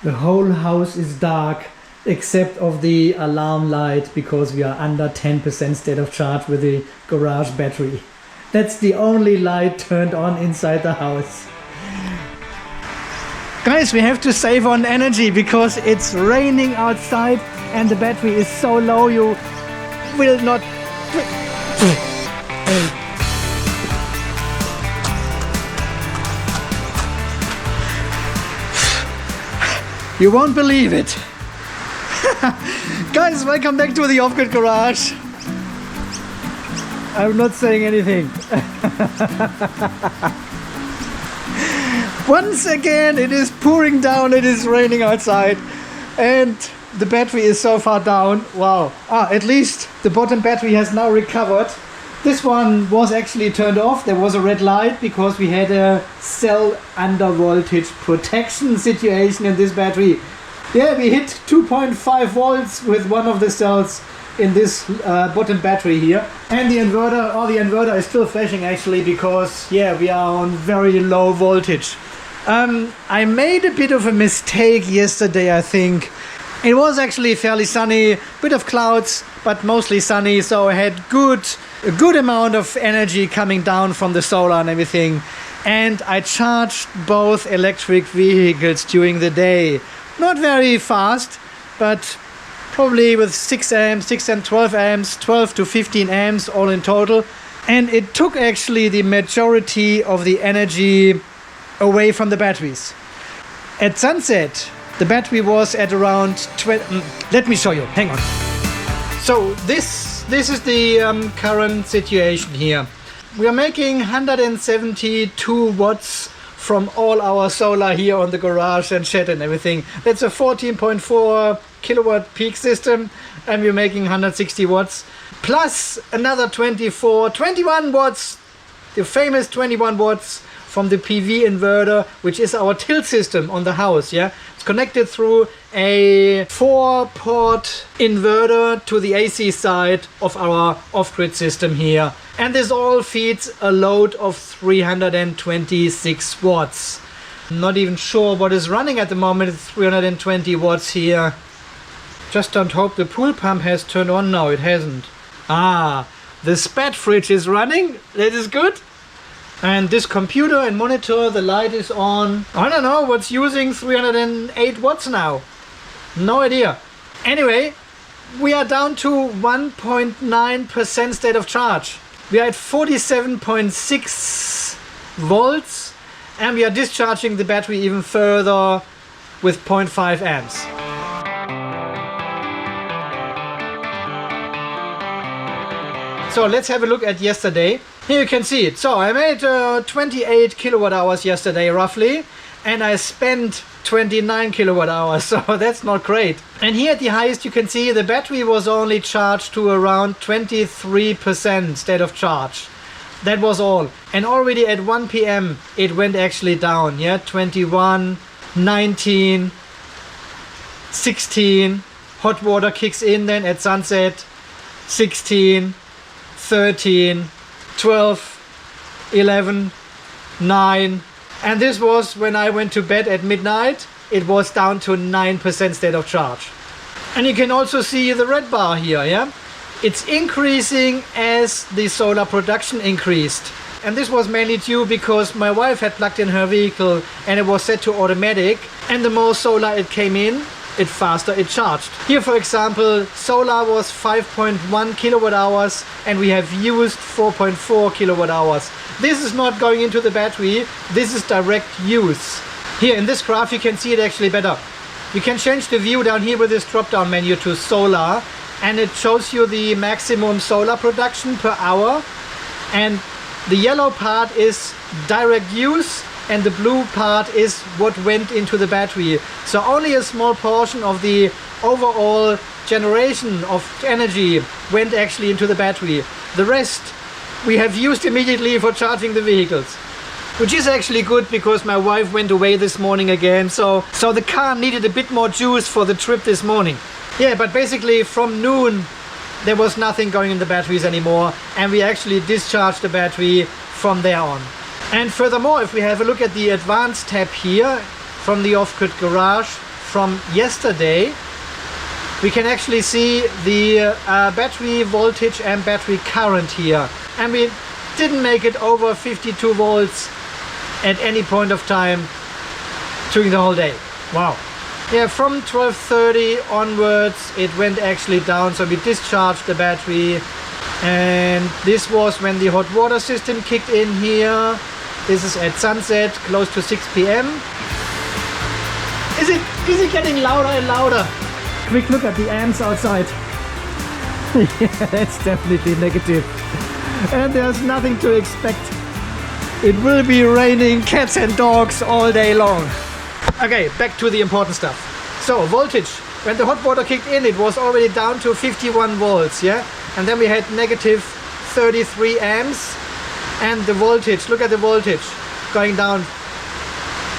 The whole house is dark except of the alarm light because we are under 10% state of charge with the garage battery. That's the only light turned on inside the house. Guys, we have to save on energy because it's raining outside and the battery is so low you will not... You won't believe it. Guys, welcome back to the off-grid garage. I'm not saying anything. Once again, it is pouring down, it is raining outside, and the battery is so far down. Wow. At least the bottom battery has now recovered. This one was actually turned off. There was a red light because we had a cell undervoltage protection situation in this battery. Yeah, we hit 2.5 volts with one of the cells in this bottom battery here. And the inverter is still flashing actually because, yeah, we are on very low voltage. I made a bit of a mistake yesterday, I think. It was actually fairly sunny, bit of clouds, but mostly sunny, so I had a good amount of energy coming down from the solar and everything. And I charged both electric vehicles during the day. Not very fast, but probably with 6 amps, 6 and 12 amps, 12 to 15 amps all in total. And it took actually the majority of the energy away from the batteries. At sunset, the battery was at around 20. Let me show you. Hang on. So this is the current situation here. We are making 172 watts from all our solar here on the garage and shed and everything. That's a 14.4 kilowatt peak system, and we're making 160 watts plus another 21 watts, the famous 21 watts from the PV inverter, which is our tilt system on the house. Yeah, it's connected through a 4-port inverter to the AC side of our off-grid system here, and this all feeds a load of 326 watts. I'm not even sure what is running at the moment. It's 320 watts here. Just don't hope the pool pump has turned on. No, it hasn't. The spat fridge is running. That is good. And this computer and monitor, the light is on. I don't know what's using 308 watts now. No idea. Anyway, we are down to 1.9% state of charge. We are at 47.6 volts and we are discharging the battery even further with 0.5 amps. So let's have a look at yesterday. Here you can see it. So I made 28 kilowatt hours yesterday roughly, and I spent 29 kilowatt hours, so that's not great. And here at the highest you can see the battery was only charged to around 23% state of charge. That was all. And already at 1 p.m. it went actually down. Yeah, 21, 19, 16. Hot water kicks in then at sunset. 16, 13, 12, 11, 9. And this was when I went to bed at midnight. It was down to 9% state of charge. And you can also see the red bar here, yeah? It's increasing as the solar production increased. And this was mainly due because my wife had plugged in her vehicle and it was set to automatic. And the more solar it came in, it faster it charged. Here, for example, solar was 5.1 kilowatt hours and we have used 4.4 kilowatt hours. This is not going into the battery, this is direct use. Here in this graph you can see it actually better. You can change the view down here with this drop down menu to solar, and it shows you the maximum solar production per hour, and the yellow part is direct use and the blue part is what went into the battery. So only a small portion of the overall generation of energy went actually into the battery. The rest we have used immediately for charging the vehicles, which is actually good because my wife went away this morning again, so the car needed a bit more juice for the trip this morning. Yeah, but basically from noon there was nothing going in the batteries anymore, and we actually discharged the battery from there on. And furthermore, if we have a look at the advanced tab here from the off-grid garage, from yesterday, we can actually see the battery voltage and battery current here. And we didn't make it over 52 volts at any point of time during the whole day. Wow. Yeah, from 12:30 onwards it went actually down, so we discharged the battery, and this was when the hot water system kicked in here. This is at sunset, close to 6 p.m. Is it getting louder and louder? Quick look at the amps outside. Yeah, that's definitely negative. And there's nothing to expect. It will be raining cats and dogs all day long. Okay, back to the important stuff. So voltage, when the hot water kicked in, it was already down to 51 volts, yeah? And then we had negative 33 amps. And the voltage, look at the voltage going down.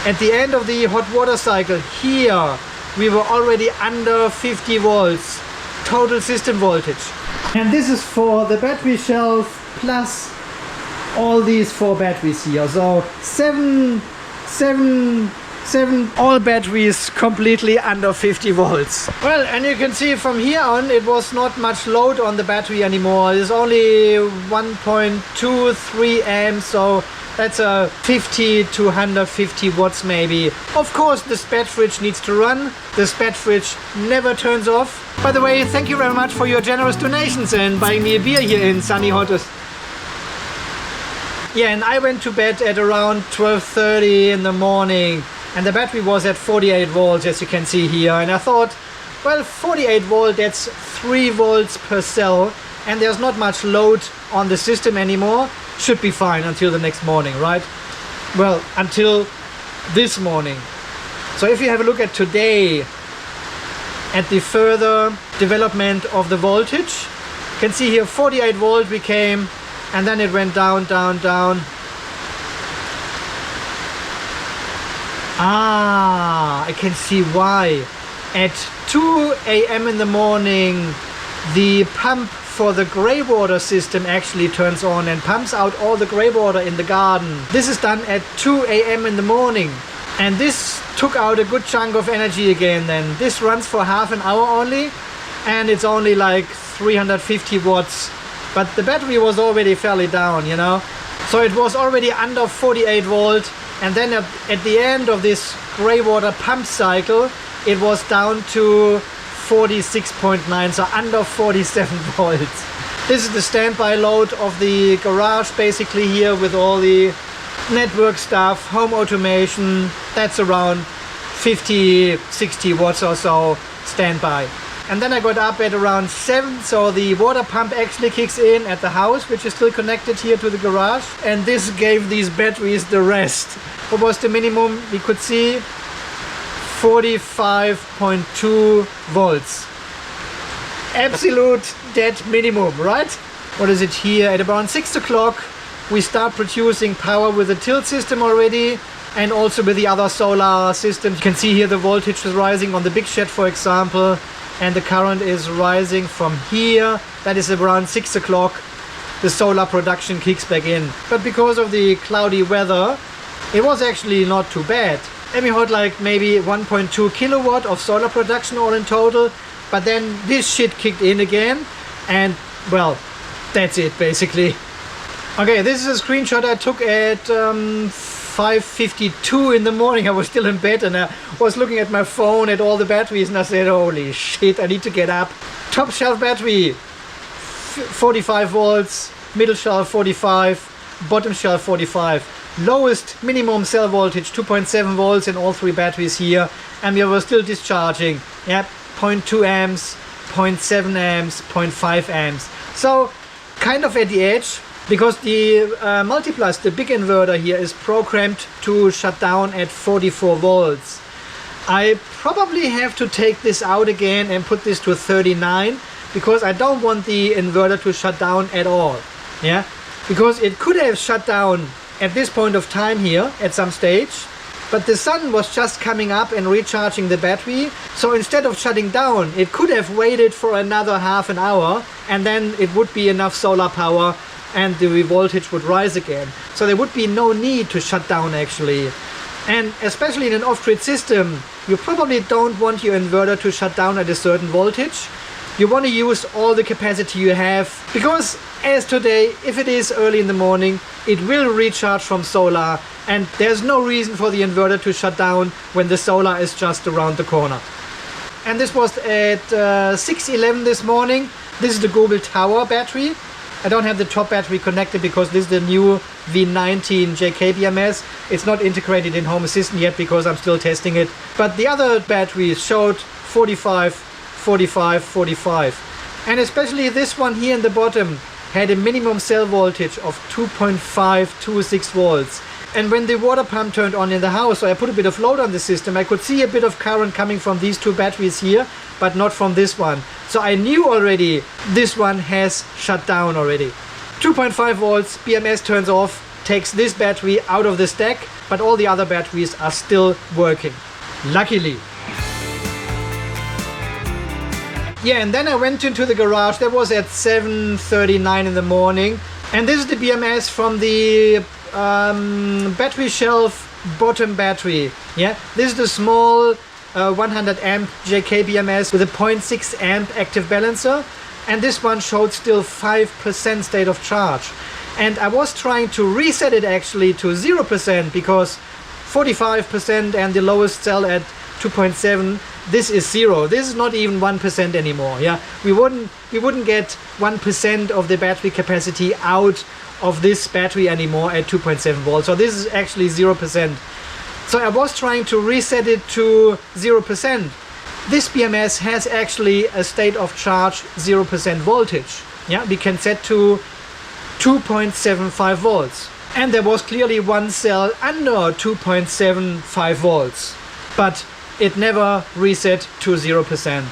At the end of the hot water cycle here, we were already under 50 volts total system voltage. And this is for the battery shelf plus all these 4 batteries here. So 7 all batteries completely under 50 volts. Well, and you can see from here on it was not much load on the battery anymore. It's only 1.23 amps, so that's a 50 to 150 watts maybe. Of course the spat fridge needs to run. The spat fridge never turns off. By the way, thank you very much for your generous donations and buying me a beer here in sunny Hottes. Yeah, and I went to bed at around 12:30 in the morning, and the battery was at 48 volts, as you can see here. And I thought, well, 48 volt, that's 3 volts per cell, and there's not much load on the system anymore. Should be fine until the next morning, right? Well, until this morning. So if you have a look at today, at the further development of the voltage, you can see here 48 volt we came, and then it went down, down, down. Ah, I can see why. At 2 a.m. in the morning, the pump for the grey water system actually turns on and pumps out all the grey water in the garden. This is done at 2 a.m. in the morning. And this took out a good chunk of energy again then. This runs for half an hour only, and it's only like 350 watts. But the battery was already fairly down, you know. So it was already under 48 volt. And then at the end of this grey water pump cycle, it was down to 46.9, so under 47 volts. This is the standby load of the garage basically here, with all the network stuff, home automation. That's around 50-60 watts or so standby. And then I got up at around 7, so the water pump actually kicks in at the house, which is still connected here to the garage. And this gave these batteries the rest. What was the minimum? We could see 45.2 volts. Absolute dead minimum, right? What is it here? At around 6 o'clock we start producing power with the tilt system already, and also with the other solar systems. You can see here the voltage is rising on the big shed, for example, and the current is rising from here. That is around 6 o'clock. The solar production kicks back in. But because of the cloudy weather, it was actually not too bad. And we had like maybe 1.2 kilowatt of solar production all in total. But then this shit kicked in again, and well, that's it basically. Okay, this is a screenshot I took at 5:52 in the morning. I was still in bed and I was looking at my phone at all the batteries, and I said, holy shit, I need to get up. Top shelf battery 45 volts, middle shelf 45, bottom shelf 45. Lowest minimum cell voltage 2.7 volts in all 3 batteries here, and we were still discharging. Yep, 0.2 amps, 0.7 amps, 0.5 amps. So kind of at the edge, because the multiplus, the big inverter here, is programmed to shut down at 44 volts. I probably have to take this out again and put this to 39, because I don't want the inverter to shut down at all. Yeah, because it could have shut down at this point of time here at some stage, but the sun was just coming up and recharging the battery. So instead of shutting down, it could have waited for another half an hour, and then it would be enough solar power and the voltage would rise again. So there would be no need to shut down actually. And especially in an off-grid system, you probably don't want your inverter to shut down at a certain voltage. You want to use all the capacity you have, because as today, if it is early in the morning, it will recharge from solar, and there's no reason for the inverter to shut down when the solar is just around the corner. And this was at 6:11 this morning. This is the Gobeltower battery. I don't have the top battery connected because this is the new V19 JK-BMS. It's not integrated in Home Assistant yet because I'm still testing it. But the other batteries showed 45, 45, 45. And especially this one here in the bottom had a minimum cell voltage of 2.526 volts. And when the water pump turned on in the house, so I put a bit of load on the system, I could see a bit of current coming from these two batteries here, but not from this one. So I knew already this one has shut down already. 2.5 volts, BMS turns off, takes this battery out of the stack, but all the other batteries are still working. Luckily. Yeah, and then I went into the garage. That was at 7:39 in the morning. And this is the BMS from the battery shelf bottom battery. Yeah, this is the small 100 amp JK-BMS with a 0.6 amp active balancer, and this one showed still 5% state of charge. And I was trying to reset it actually to 0% because 45% and the lowest cell at 2.7, this is 0. This is not even 1% anymore. Yeah, we wouldn't get 1% of the battery capacity out of this battery anymore at 2.7 volts. So this is actually 0%. So I was trying to reset it to 0%. This BMS has actually a state of charge 0% voltage. Yeah, we can set to 2.75 volts. And there was clearly one cell under 2.75 volts, but it never reset to 0%.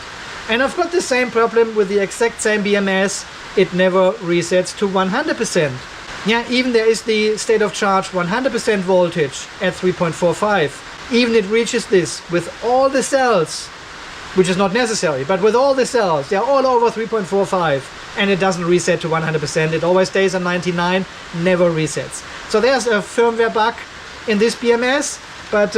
And I've got the same problem with the exact same BMS. It never resets to 100%. Yeah, even there is the state of charge 100% voltage at 3.45. Even it reaches this with all the cells, which is not necessary, but with all the cells, they're all over 3.45, and it doesn't reset to 100%. It always stays on 99, never resets. So there's a firmware bug in this BMS, but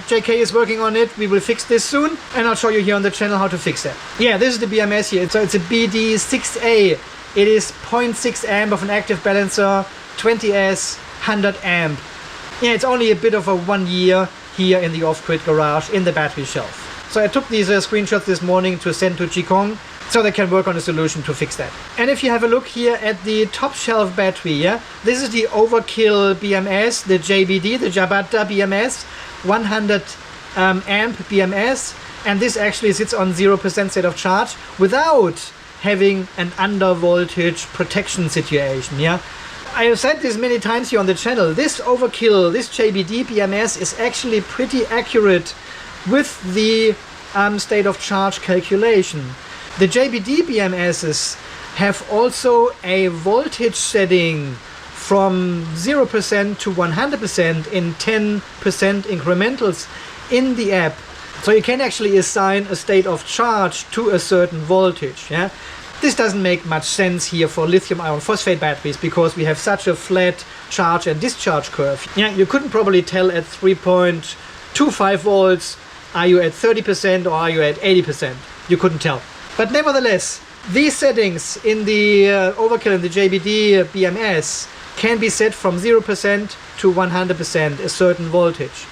JK is working on it. We will fix this soon, and I'll show you here on the channel how to fix that. Yeah, this is the BMS here. So it's a BD6A. It is 0.6 amp of an active balancer, 20S, 100 amp. Yeah, it's only a bit of a 1 year here in the off-grid garage in the battery shelf. So I took these screenshots this morning to send to Qigong so they can work on a solution to fix that. And if you have a look here at the top shelf battery, yeah, this is the Overkill BMS, the JBD, the JK-BMS, 100 amp BMS, and this actually sits on 0% state of charge without having an undervoltage protection situation. Yeah, I have said this many times here on the channel. This Overkill, this JBD BMS is actually pretty accurate with the state of charge calculation. The JBD BMSs have also a voltage setting from 0% to 100% in 10% incrementals in the app. So you can actually assign a state of charge to a certain voltage. Yeah, this doesn't make much sense here for lithium iron phosphate batteries because we have such a flat charge and discharge curve. Yeah, you couldn't probably tell at 3.25 volts, are you at 30% or are you at 80%? You couldn't tell. But nevertheless, these settings in the Overkill and the JBD BMS can be set from 0% to 100%, a certain voltage.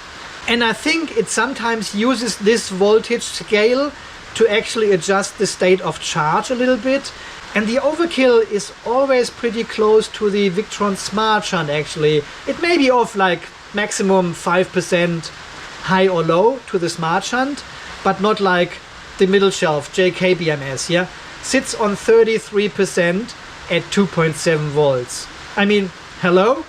And I think it sometimes uses this voltage scale to actually adjust the state of charge a little bit. And the Overkill is always pretty close to the Victron Smart Shunt actually. It may be off like maximum 5% high or low to the Smart Shunt, but not like the middle shelf JK-BMS, yeah? Sits on 33% at 2.7 volts. I mean, hello?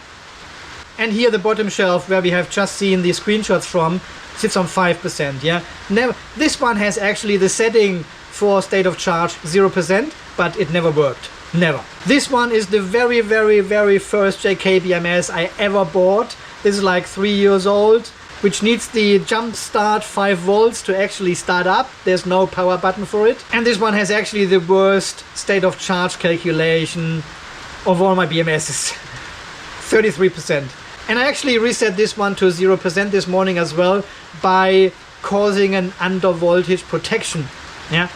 And here the bottom shelf where we have just seen the screenshots from sits on 5%, yeah? Never, this one has actually the setting for state of charge 0%, but it never worked. Never. This one is the very, very, very first JK-BMS I ever bought. This is like 3 years old, which needs the jump start 5 volts to actually start up. There's no power button for it. And this one has actually the worst state of charge calculation of all my BMSs. 33%. And I actually reset this one to 0% this morning as well by causing an undervoltage protection. Yeah.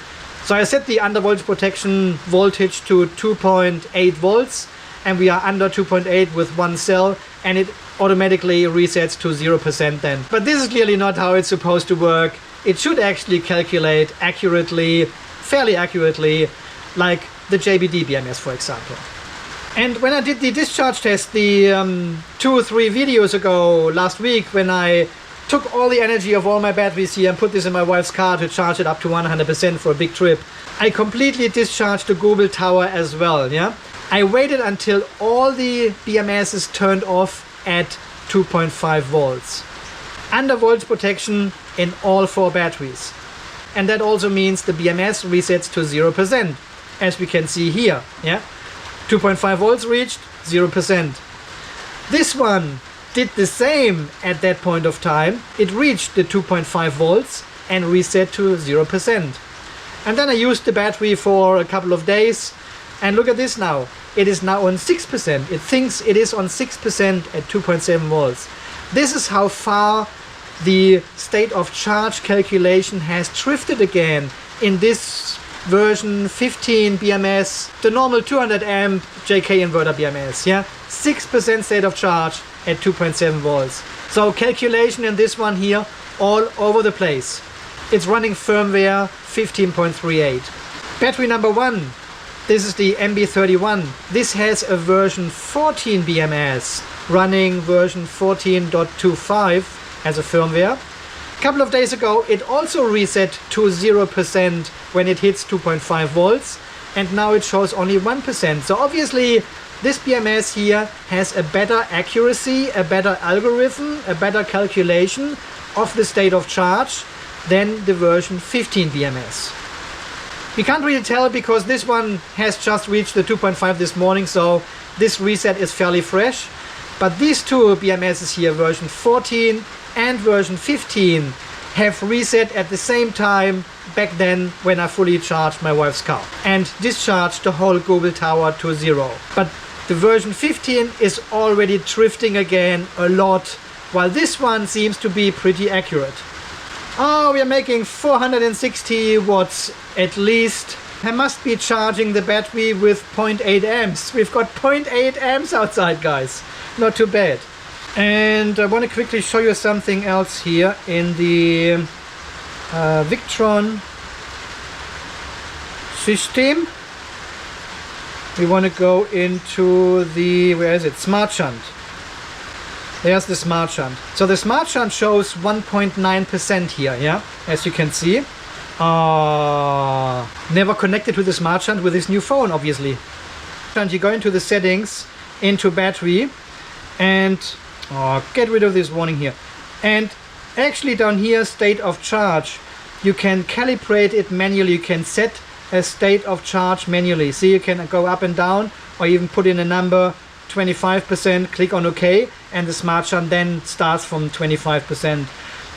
So I set the undervoltage protection voltage to 2.8 volts, and we are under 2.8 with one cell, and it automatically resets to 0% then. But this is clearly not how it's supposed to work. It should actually calculate accurately, fairly accurately, like the JK-BMS, for example. And when I did the discharge test the 2 or 3 videos ago last week, when I took all the energy of all my batteries here and put this in my wife's car to charge it up to 100% for a big trip, I completely discharged the Gobeltower as well. Yeah, I waited until all the BMSs turned off at 2.5 volts. Undervoltage protection in all 4 batteries. And that also means the BMS resets to 0%, as we can see here. Yeah, 2.5 volts reached, 0%. This one did the same at that point of time. It reached the 2.5 volts and reset to 0%. And then I used the battery for a couple of days, and look at this now. It is now on 6%. It thinks it is on 6% at 2.7 volts. This is how far the state of charge calculation has drifted again in this version 15 BMS, the normal 200 amp JK inverter BMS. Yeah, 6% state of charge at 2.7 volts. So calculation in this one here all over the place. It's running firmware 15.38. Battery number 1, this is the MB31. This has a version 14 BMS running version 14.25 as a firmware. A couple of days ago it also reset to 0% when it hits 2.5 volts, and now it shows only 1%. So obviously this BMS here has a better accuracy, a better algorithm, a better calculation of the state of charge than the version 15 BMS. We can't really tell because this one has just reached the 2.5 this morning, so this reset is fairly fresh. But these 2 BMSs here, version 14 and version 15, have reset at the same time back then when I fully charged my wife's car and discharged the whole Gobeltower to 0. But the version 15 is already drifting again a lot, while this one seems to be pretty accurate. Oh, we are making 460 watts at least. I must be charging the battery with 0.8 amps. We've got 0.8 amps outside, guys. Not too bad. And I want to quickly show you something else here in the Victron system. We want to go into the, where is it? Smart Shunt. There's the Smart Shunt. So the Smart Shunt shows 1.9% here, yeah, as you can see. Never connected to the Smart Shunt with this new phone, obviously. And you go into the settings, into battery, and get rid of this warning here. And actually down here, state of charge, you can calibrate it manually. You can set a state of charge manually. See, you can go up and down, or even put in a number, 25%, click on OK, and the Smart Shunt then starts from 25%.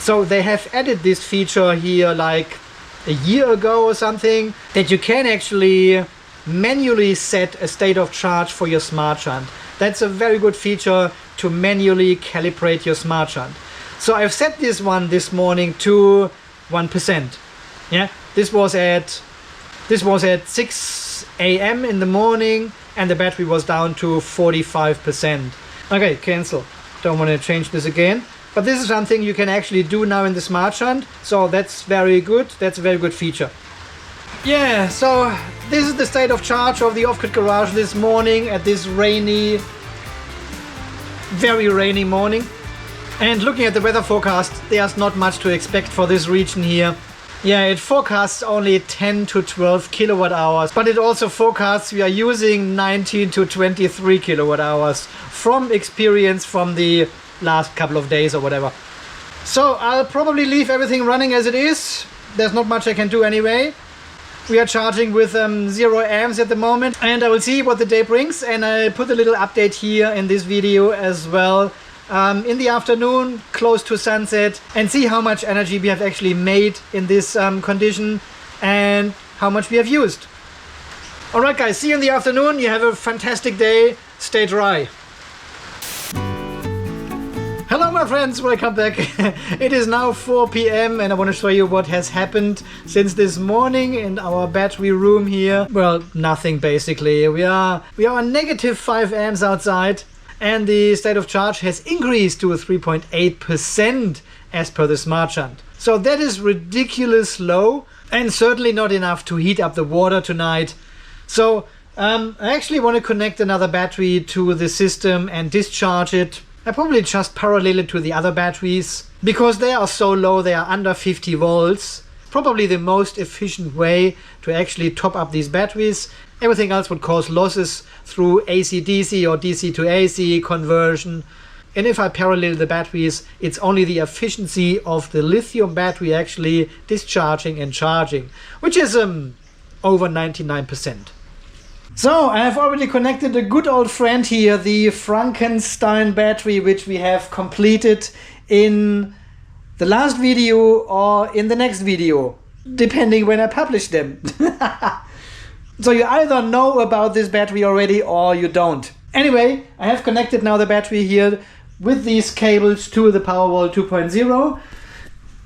So they have added this feature here like a year ago or something, that you can actually manually set a state of charge for your Smart Shunt. That's a very good feature to manually calibrate your Smart Shunt. So I've set this one this morning to 1%. Yeah, this was at 6 a.m. in the morning, and the battery was down to 45%. Okay, cancel. Don't want to change this again. But this is something you can actually do now in the Smart Shunt, so that's very good. That's a very good feature. Yeah, so this is the state of charge of the off-grid garage this morning at this rainy, very rainy morning. And looking at the weather forecast, there's not much to expect for this region here. Yeah, it forecasts only 10 to 12 kilowatt hours, but it also forecasts we are using 19 to 23 kilowatt hours from experience from the last couple of days or whatever. So I'll probably leave everything running as it is. There's not much I can do anyway. We are charging with 0 amps at the moment, and I will see what the day brings, and I'll put a little update here in this video as well in the afternoon close to sunset, and see how much energy we have actually made in this condition and how much we have used. Alright guys, see you in the afternoon. You have a fantastic day. Stay dry. Hello my friends, welcome back. It is now 4 p.m. and I want to show you what has happened since this morning in our battery room here. Well, nothing basically. We are on negative 5 amps outside and the state of charge has increased to 3.8% as per the smart shunt. So that is ridiculous low and certainly not enough to heat up the water tonight. So I actually want to connect another battery to the system and discharge it. I probably just parallel it to the other batteries because they are so low, they are under 50 volts. Probably the most efficient way to actually top up these batteries. Everything else would cause losses through AC-DC or DC to AC conversion. And if I parallel the batteries, it's only the efficiency of the lithium battery actually discharging and charging, which is over 99%. So I have already connected a good old friend here, the Frankenstein battery, which we have completed in the last video or in the next video, depending when I publish them. So you either know about this battery already or you don't. Anyway, I have connected now the battery here with these cables to the Powerwall 2.0.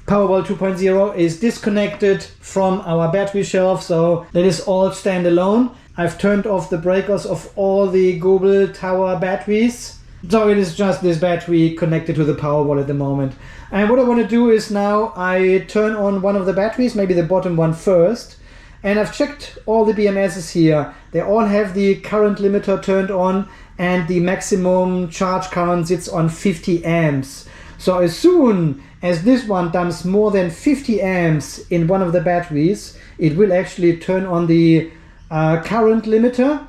Powerwall 2.0 is disconnected from our battery shelf, so that is all standalone. I've turned off the breakers of all the Gobeltower batteries. So it is just this battery connected to the Powerwall at the moment. And what I want to do is now I turn on one of the batteries, maybe the bottom one first. And I've checked all the BMSs here. They all have the current limiter turned on and the maximum charge current sits on 50 amps. So as soon as this one dumps more than 50 amps in one of the batteries, it will actually turn on the current limiter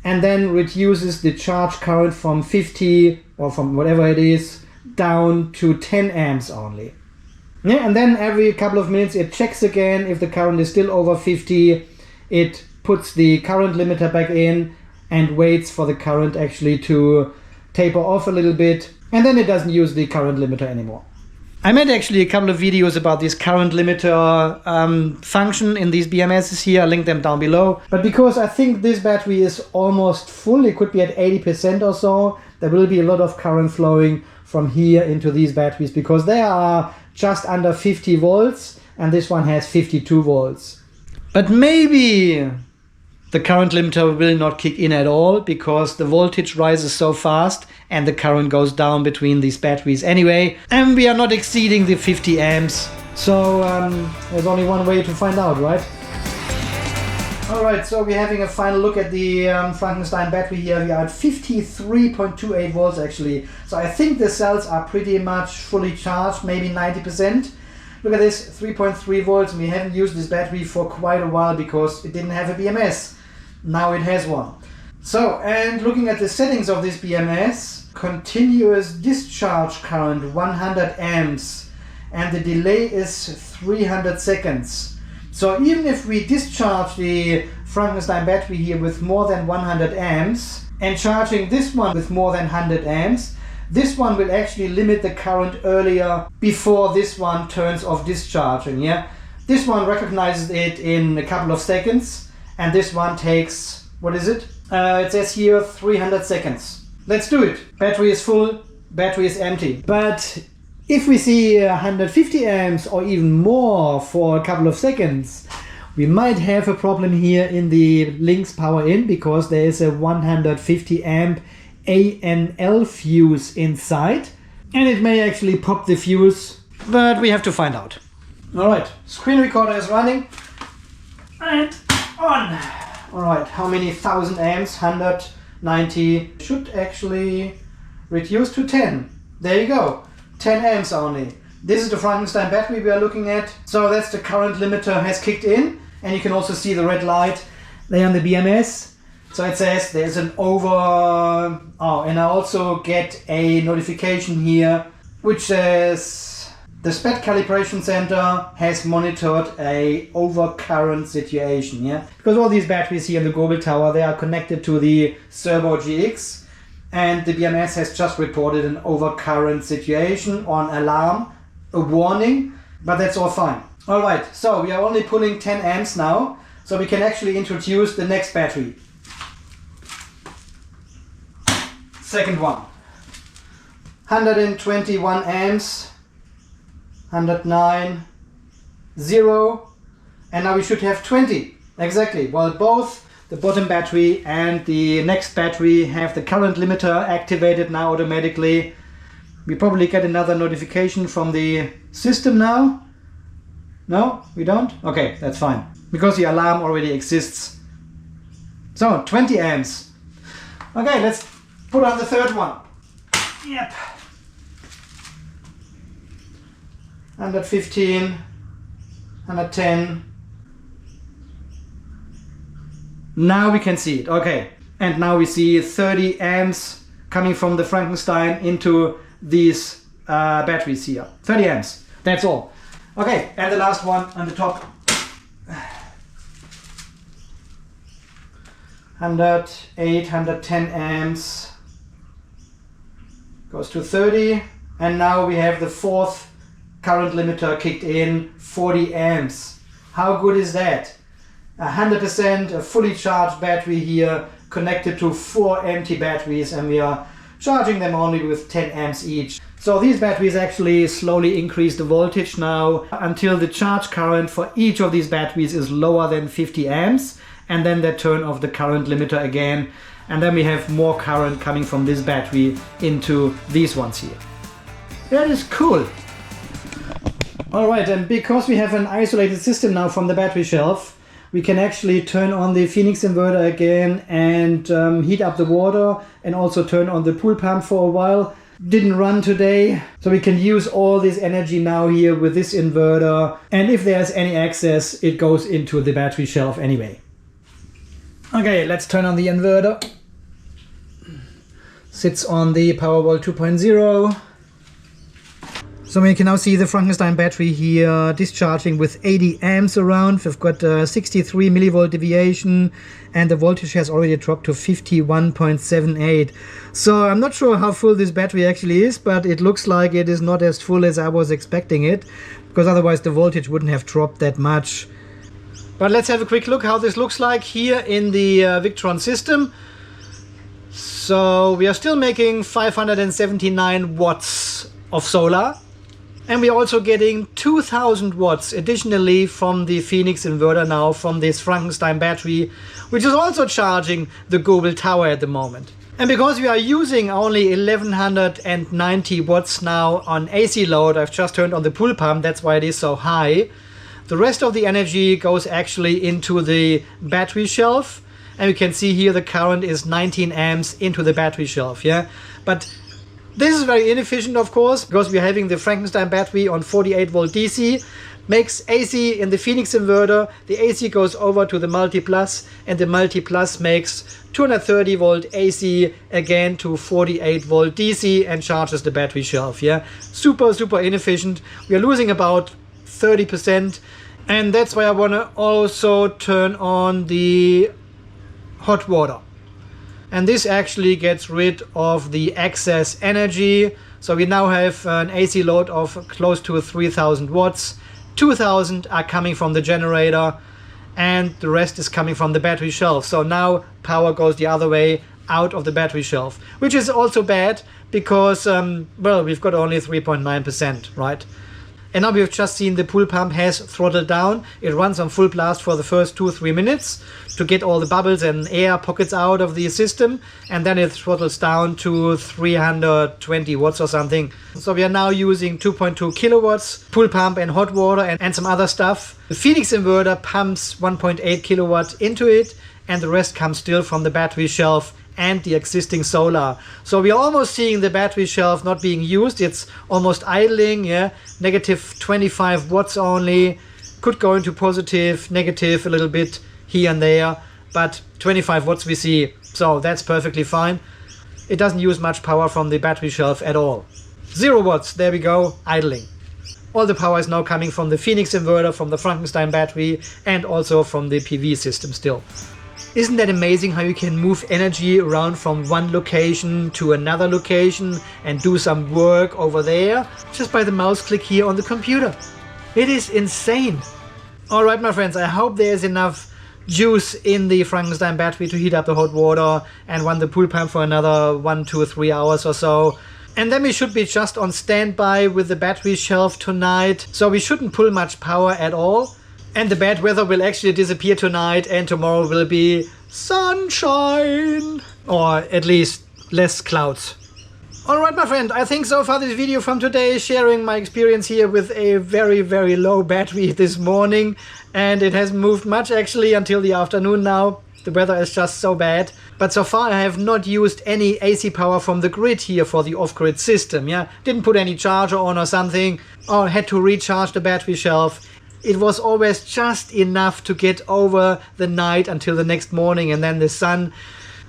and then reduces the charge current from 50 or from whatever it is down to 10 amps only. Yeah, and then every couple of minutes it checks again. If the current is still over 50, it puts the current limiter back in and waits for the current actually to taper off a little bit, and then it doesn't use the current limiter anymore. I made actually a couple of videos about this current limiter function in these BMSs here. I'll link them down below. But because I think this battery is almost full, it could be at 80% or so, there will be a lot of current flowing from here into these batteries because they are just under 50 volts and this one has 52 volts. But maybe the current limiter will not kick in at all because the voltage rises so fast and the current goes down between these batteries anyway, and we are not exceeding the 50 amps. So there's only one way to find out, right? Alright, so we're having a final look at the Frankenstein battery here. We are at 53.28 volts actually. So I think the cells are pretty much fully charged, maybe 90%. Look at this, 3.3 volts, and we haven't used this battery for quite a while because it didn't have a BMS. Now it has one. So, and looking at the settings of this BMS, continuous discharge current 100 amps and the delay is 300 seconds. So even if we discharge the Frankenstein battery here with more than 100 amps and charging this one with more than 100 amps, this one will actually limit the current earlier before this one turns off discharging. Yeah, this one recognizes it in a couple of seconds and this one takes, what is it? It says here 300 seconds. Let's do it. Battery is full, battery is empty. But if we see 150 amps or even more for a couple of seconds, we might have a problem here in the links power in because there is a 150 amp ANL fuse inside and it may actually pop the fuse, but we have to find out. Alright, screen recorder is running and on. Alright, how many 1000 amps? 190. Should actually reduce to 10. There you go. 10 amps only. This is the Frankenstein battery we are looking at. So that's the current limiter has kicked in. And you can also see the red light there on the BMS. So it says there's an over... Oh, and I also get a notification here which says the SPET calibration center has monitored a overcurrent situation. Yeah, because all these batteries here in the Gobeltower, they are connected to the Servo GX. And the BMS has just reported an overcurrent situation or an alarm, a warning, but that's all fine. Alright, so we are only pulling 10 amps now, so we can actually introduce the next battery. Second one. 121 amps, 109, 0, and now we should have 20. Exactly. Well, both the bottom battery and the next battery have the current limiter activated now automatically. We probably get another notification from the system now. No, we don't? Okay, that's fine. Because the alarm already exists. So, 20 amps. Okay, let's put on the third one. Yep. 115, 110. Now we can see it. Okay. And now we see 30 amps coming from the Frankenstein into these batteries here. 30 amps. That's all. Okay. And the last one on the top. 108, 110 amps. Goes to 30. And now we have the fourth current limiter kicked in, 40 amps. How good is that? 100% a fully charged battery here connected to 4 empty batteries, and we are charging them only with 10 amps each. So these batteries actually slowly increase the voltage now until the charge current for each of these batteries is lower than 50 amps, and then they turn off the current limiter again, and then we have more current coming from this battery into these ones here. That is cool. Alright, and because we have an isolated system now from the battery shelf, we can actually turn on the Phoenix inverter again and heat up the water, and also turn on the pool pump for a while. Didn't run today, so we can use all this energy now here with this inverter, and if there's any excess, it goes into the battery shelf anyway. Okay, let's turn on the inverter. Sits on the Powerwall 2.0. So we can now see the Frankenstein battery here discharging with 80 amps around. We've got 63 millivolt deviation, and the voltage has already dropped to 51.78. So I'm not sure how full this battery actually is, but it looks like it is not as full as I was expecting it, because otherwise the voltage wouldn't have dropped that much. But let's have a quick look how this looks like here in the Victron system. So we are still making 579 watts of solar. And we're also getting 2000 watts additionally from the Phoenix inverter now from this Frankenstein battery, which is also charging the Gobeltower at the moment. And because we are using only 1190 watts now on AC load, I've just turned on the pool pump, that's why it is so high. The rest of the energy goes actually into the battery shelf. And you can see here the current is 19 amps into the battery shelf, yeah? But this is very inefficient, of course, because we're having the Frankenstein battery on 48 volt DC, makes AC in the Phoenix inverter, the AC goes over to the Multi Plus, and the Multi Plus makes 230 volt AC again to 48 volt DC and charges the battery shelf, yeah? Super, super inefficient. We are losing about 30%, and that's why I want to also turn on the hot water. And this actually gets rid of the excess energy. So we now have an AC load of close to 3000 watts. 2000 are coming from the generator, and the rest is coming from the battery shelf. So now power goes the other way out of the battery shelf, which is also bad because, well, we've got only 3.9%, right? And now we've just seen the pool pump has throttled down. It runs on full blast for the first 2-3 minutes to get all the bubbles and air pockets out of the system. And then it throttles down to 320 watts or something. So we are now using 2.2 kilowatts, pool pump and hot water and some other stuff. The Phoenix inverter pumps 1.8 kilowatts into it, and the rest comes still from the battery shelf and the existing solar. So we are almost seeing the battery shelf not being used. It's almost idling, yeah, negative 25 watts only, could go into positive, negative a little bit here and there, but 25 watts we see, so that's perfectly fine. It doesn't use much power from the battery shelf at all. 0 watts, there we go, idling. All the power is now coming from the Phoenix inverter, from the Frankenstein battery, and also from the PV system still. Isn't that amazing how you can move energy around from one location to another location and do some work over there just by the mouse click here on the computer? It is insane. Alright my friends, I hope there's enough juice in the Frankenstein battery to heat up the hot water and run the pool pump for another 1, 2, 3 hours or so. And then we should be just on standby with the battery shelf tonight. So we shouldn't pull much power at all. And the bad weather will actually disappear tonight, and tomorrow will be sunshine. Or at least less clouds. Alright my friend, I think so far this video from today is sharing my experience here with a very, very low battery this morning. And it hasn't moved much actually until the afternoon now. The weather is just so bad. But so far I have not used any AC power from the grid here for the off-grid system. Yeah, didn't put any charger on or something, or had to recharge the battery shelf. It was always just enough to get over the night until the next morning, and then the sun,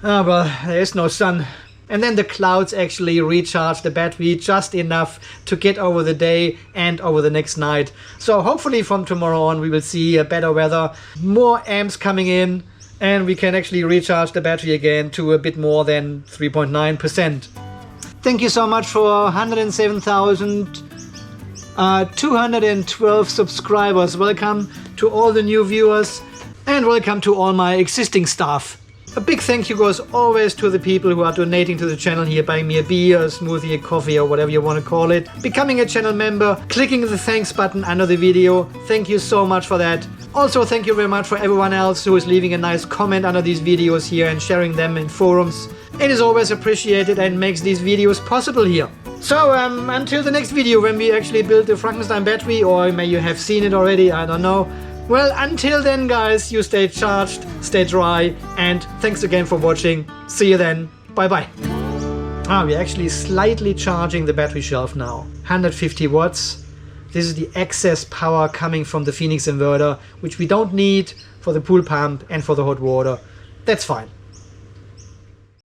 well, there is no sun. And then the clouds actually recharge the battery just enough to get over the day and over the next night. So hopefully from tomorrow on we will see a better weather, more amps coming in, and we can actually recharge the battery again to a bit more than 3.9%. Thank you so much for 107,212 subscribers. Welcome to all the new viewers and welcome to all my existing staff. A big thank you goes always to the people who are donating to the channel here, buying me a beer, a smoothie, a coffee, or whatever you want to call it. Becoming a channel member, clicking the thanks button under the video. Thank you so much for that. Also, thank you very much for everyone else who is leaving a nice comment under these videos here and sharing them in forums. It is always appreciated and makes these videos possible here. So, until the next video when we actually build the Frankenstein battery, or may you have seen it already, I don't know. Well, until then guys, you stay charged, stay dry, and thanks again for watching. See you then. Bye bye. We're actually slightly charging the battery shelf now. 150 watts. This is the excess power coming from the Phoenix inverter, which we don't need for the pool pump and for the hot water. That's fine.